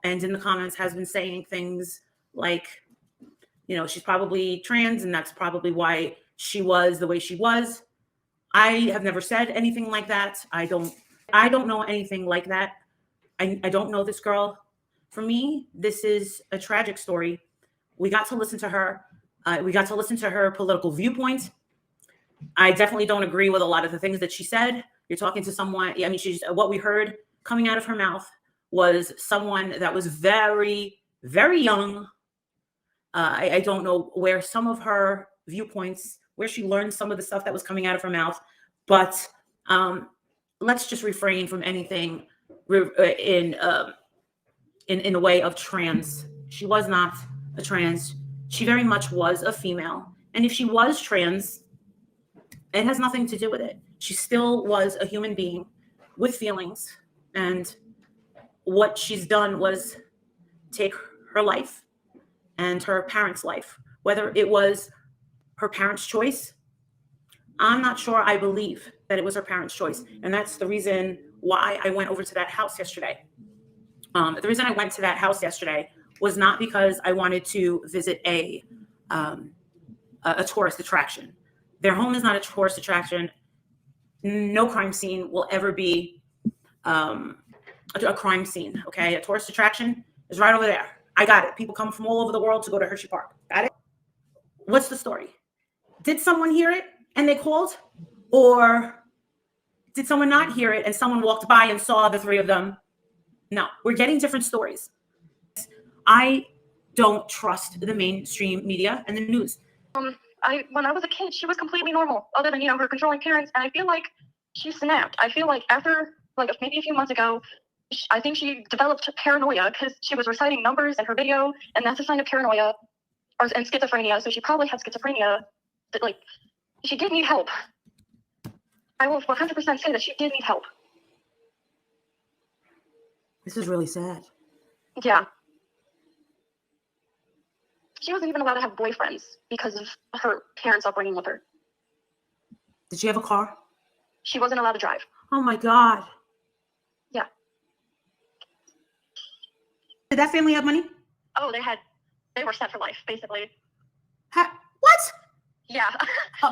and in the comments has been saying things like, she's probably trans and that's probably why she was the way she was. I have never said anything like that. I don't know anything like that. I don't know this girl. For me, this is a tragic story. We got to listen to her. We got to listen to her political viewpoint. I definitely don't agree with a lot of the things that she said. You're talking to someone, what we heard coming out of her mouth was someone that was very, very young. I don't know where some of her viewpoints, where she learned some of the stuff that was coming out of her mouth, but let's just refrain from anything in the way of trans. She was not a trans. She very much was a female. And if she was trans, it has nothing to do with it. She still was a human being with feelings. And what she's done was take her life and her parents' life, whether it was her parents' choice. I'm not sure I believe that it was her parents' choice. And that's the reason why I went over to that house yesterday. The reason I went to that house yesterday was not because I wanted to visit a tourist attraction. Their home is not a tourist attraction. No crime scene will ever be a crime scene, okay? A tourist attraction is right over there. I got it. People come from all over the world to go to Hershey Park. Got it? What's the story? Did someone hear it and they called? Or did someone not hear it and someone walked by and saw the three of them? No, we're getting different stories. I don't trust the mainstream media and the news. When I was a kid, she was completely normal, other than, her controlling parents. And I feel like she snapped. I feel like after, maybe a few months ago, I think she developed paranoia because she was reciting numbers in her video, and that's a sign of paranoia and schizophrenia. So she probably had schizophrenia. She did need help. I will 100% say that she did need help. This is really sad. Yeah. She wasn't even allowed to have boyfriends because of her parents' upbringing with her. Did she have a car? She wasn't allowed to drive. Oh my God. Yeah. Did that family have money? Oh, they were set for life, basically. What? Yeah.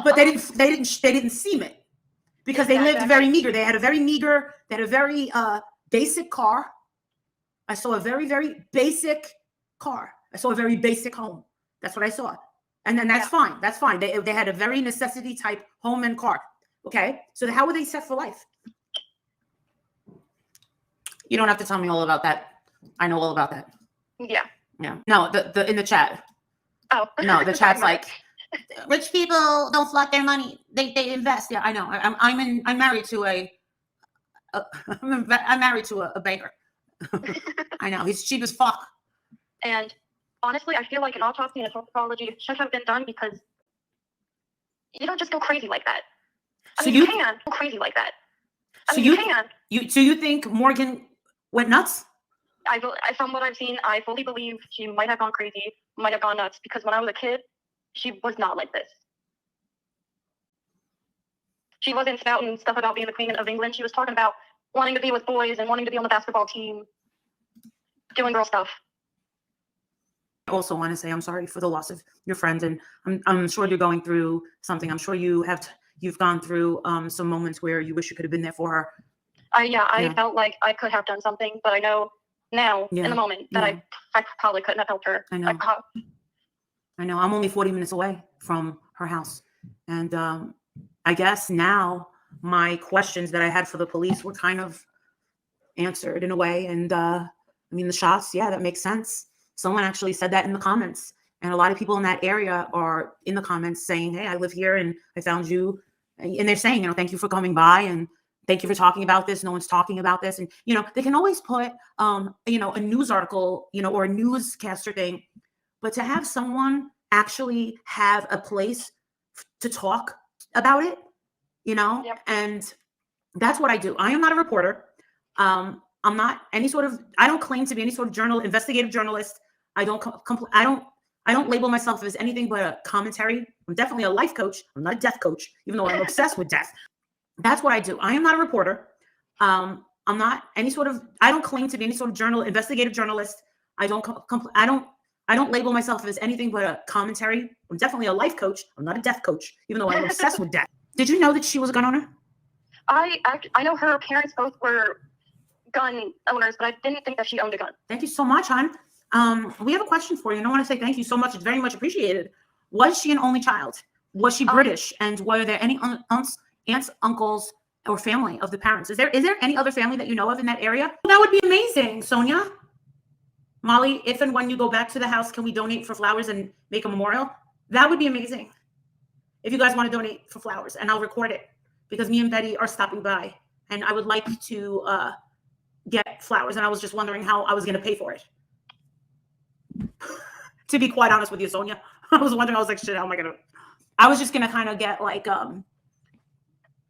But they didn't seem it because they lived very meager. They had a very basic car. I saw a very, very basic car. I saw a very basic home. That's what I saw. And then that's fine. That's fine. They had a very necessity type home and car. Okay. So how were they set for life? You don't have to tell me all about that. I know all about that. Yeah. Yeah. No, the in the chat. Oh. No, the chat's like, rich people don't flock their money. They invest. Yeah, I know. I'm married to a banker. I know. He's cheap as fuck. And honestly, I feel like an autopsy and a toxicology should have been done because you don't just go crazy like that. You can go crazy like that. You can. So you think Morgan went nuts? From what I've seen, I fully believe she might have gone crazy, might have gone nuts, because when I was a kid, she was not like this. She wasn't spouting stuff about being the Queen of England. She was talking about wanting to be with boys and wanting to be on the basketball team, doing girl stuff. I also want to say I'm sorry for the loss of your friend, and I'm sure you're going through something. I'm sure you've gone through some moments where you wish you could have been there for her. I felt like I could have done something, but I know now in the moment that I probably couldn't have helped her. I know. I know. I'm only 40 minutes away from her house, and I guess now my questions that I had for the police were kind of answered in a way. And the shots, that makes sense. Someone actually said that in the comments, and a lot of people in that area are in the comments saying, hey, I live here and I found you. And they're saying, thank you for coming by and thank you for talking about this. No one's talking about this. And, they can always put, a news article, or a newscaster thing, but to have someone actually have a place to talk about it, and that's what I do. I am not a reporter. I'm not I don't claim to be any sort of investigative journalist. I don't label myself as anything but a commentary. I'm definitely a life coach. I'm not a death coach, even though I'm obsessed with death. That's what I do. I am not a reporter. I'm I'm not any sort of, I don't claim to be any sort of investigative journalist. I don't label myself as anything but a commentary. I'm definitely a life coach. I'm not a death coach, even though I'm obsessed with death. Did you know that she was a gun owner? I know her parents both were gun owners, but I didn't think that she owned a gun. Thank you so much, hon. We have a question for you, and I want to say thank you so much. It's very much appreciated. Was she an only child? Was she British? And were there any aunts, uncles, or family of the parents? Is there any other family that you know of in that area? That would be amazing, Sonia. Molly, if and when you go back to the house, can we donate for flowers and make a memorial? That would be amazing. If you guys want to donate for flowers, and I'll record it because me and Betty are stopping by, and I would like to get flowers, and I was just wondering how I was going to pay for it. To be quite honest with you, Sonia, I was wondering, I was like, shit, how am I going to? I was just going to kind of get like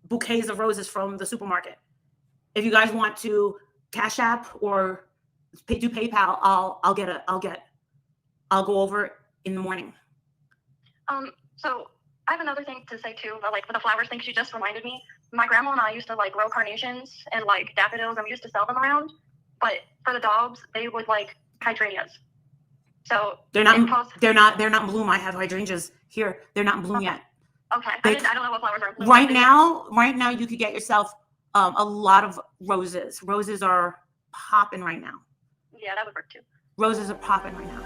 bouquets of roses from the supermarket. If you guys want to Cash App or do PayPal, I'll go over in the morning. So I have another thing to say too, but like for the flowers thing, she just reminded me. My grandma and I used to like grow carnations and like daffodils, and we used to sell them around. But for the dogs, they would like hydrangeas. So they're not in bloom. I have hydrangeas here. They're not in bloom yet. Okay, I don't know what flowers are in bloom. Right now, you could get yourself a lot of roses. Roses are popping right now. Yeah, that would work too. Roses are popping right now.